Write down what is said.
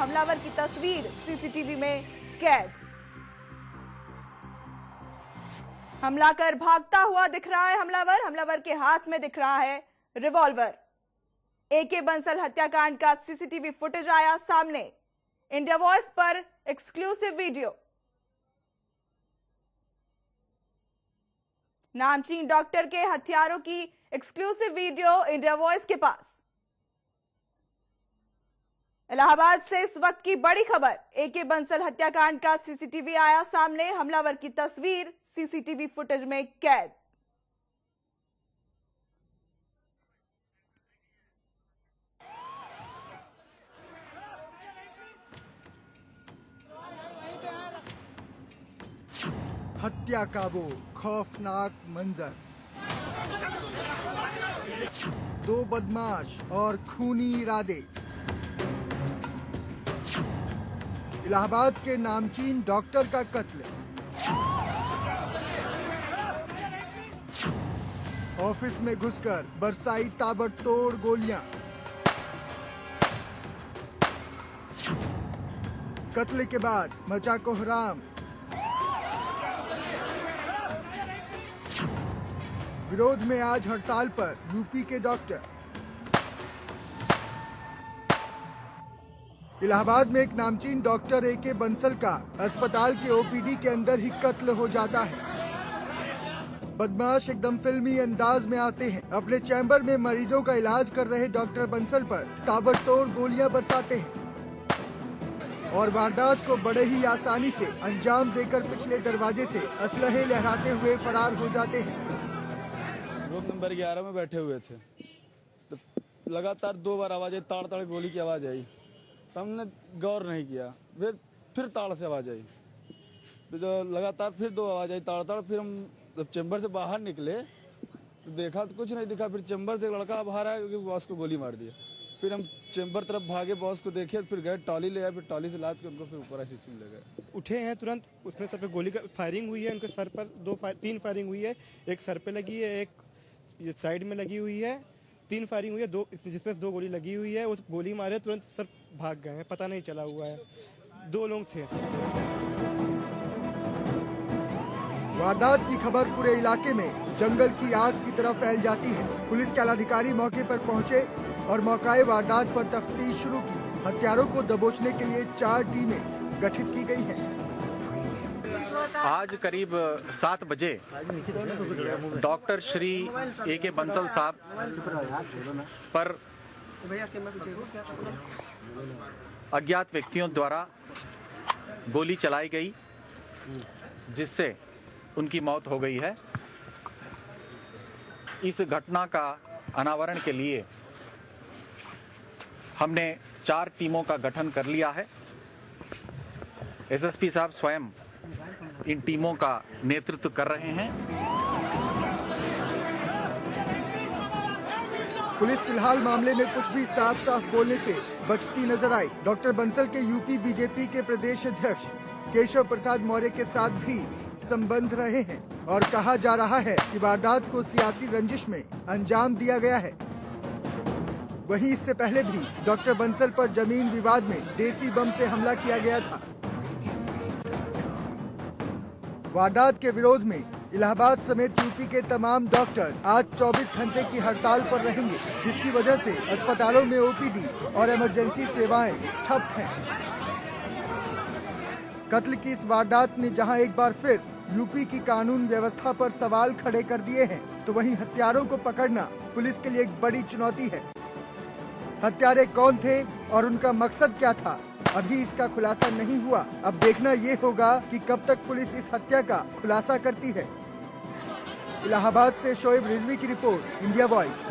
हमलावर की तस्वीर सीसीटीवी में कैद। हमला कर भागता हुआ दिख रहा है हमलावर के हाथ में दिख रहा है रिवॉल्वर। एके बंसल हत्याकांड का सीसीटीवी फुटेज आया सामने। इंडिया वॉइस पर एक्सक्लूसिव वीडियो। नामचीन डॉक्टर के हथियारों की एक्सक्लूसिव वीडियो इंडिया वॉइस के पास। इलाहाबाद से इस वक्त की बड़ी खबर, एके बंसल हत्याकांड का सीसीटीवी आया सामने। हमलावर की तस्वीर सीसीटीवी फुटेज में कैद। हत्या का वो खौफनाक मंजर, दो बदमाश और खूनी इरादे। इलाहाबाद के नामचीन डॉक्टर का कत्ल। ऑफिस में घुसकर बरसाई ताबड़तोड़ गोलियां। कत्ल के बाद मचा कोहराम। विरोध में आज हड़ताल पर यूपी के डॉक्टर। इलाहाबाद में एक नामचीन डॉक्टर एके बंसल का अस्पताल के ओपीडी के अंदर ही कत्ल हो जाता है। बदमाश एकदम फिल्मी अंदाज में आते हैं। अपने चैम्बर में मरीजों का इलाज कर रहे डॉक्टर बंसल पर ताबड़तोड़ गोलियां बरसाते हैं और वारदात को बड़े ही आसानी से अंजाम देकर पिछले दरवाजे से असलहे लहराते हुए फरार हो जाते हैं। रूम नंबर 11 में बैठे हुए थे तो लगातार 2 बार आवाज आई, ताड़ ताड़ गोली की आवाज आई। तो हमने गौर नहीं किया। फिर ताड़ से आवाज आई, तो लगातार फिर 2 आवाज आई ताड़ ताड़। फिर हम जब चैम्बर से बाहर निकले तो देखा तो कुछ नहीं दिखा। फिर चैम्बर से एक लड़का बाहर आया क्योंकि बॉस को गोली मार दिया। फिर हम चैम्बर तरफ भागे, बॉस को देखे, फिर गए टॉली ले आए। फिर टॉली से लाद के उनको फिर ऊपर आईसीयू ले गए। उठे हैं तुरंत, उसमें सर पे गोली का फायरिंग हुई है। उनके सर पर 3 फायरिंग हुई है। एक सर पे लगी है, एक ये साइड में लगी हुई है। 3 फायरिंग हुई है, जिसमें 2 गोली लगी हुई है। उस गोली मारे तुरंत सर भाग गए हैं, पता नहीं चला हुआ है। 2 लोग थे। वारदात की खबर पूरे इलाके में जंगल की आग की तरह फैल जाती है। पुलिस के आलाधिकारी मौके पर पहुंचे और मौकाए वारदात पर तफ्तीश शुरू की। हत्यारों को दबोचने के लिए 4 टीमें गठित की गई हैं। आज करीब 7 बजे डॉक्टर श्री एके बंसल साहब पर अज्ञात व्यक्तियों द्वारा गोली चलाई गई, जिससे उनकी मौत हो गई है। इस घटना का अनावरण के लिए हमने 4 टीमों का गठन कर लिया है। एसएसपी साहब स्वयं इन टीमों का नेतृत्व कर रहे हैं। पुलिस फिलहाल मामले में कुछ भी साफ साफ बोलने से बचती नजर आई। डॉक्टर बंसल के यूपी बीजेपी के प्रदेश अध्यक्ष केशव प्रसाद मौर्य के साथ भी संबंध रहे हैं और कहा जा रहा है कि वारदात को सियासी रंजिश में अंजाम दिया गया है। वहीं इससे पहले भी डॉक्टर बंसल पर जमीन विवाद में देसी बम से हमला किया गया था। वारदात के विरोध में इलाहाबाद समेत यूपी के तमाम डॉक्टर्स आज 24 घंटे की हड़ताल पर रहेंगे, जिसकी वजह से अस्पतालों में ओपीडी और इमरजेंसी सेवाएं ठप हैं। कत्ल की इस वारदात ने जहां एक बार फिर यूपी की कानून व्यवस्था पर सवाल खड़े कर दिए हैं, तो वहीं हत्यारों को पकड़ना पुलिस के लिए एक बड़ी चुनौती है। हत्यारे कौन थे और उनका मकसद क्या था, अभी इसका खुलासा नहीं हुआ। अब देखना ये होगा कि कब तक पुलिस इस हत्या का खुलासा करती है। इलाहाबाद से शोएब रिजवी की रिपोर्ट, इंडिया वॉइस।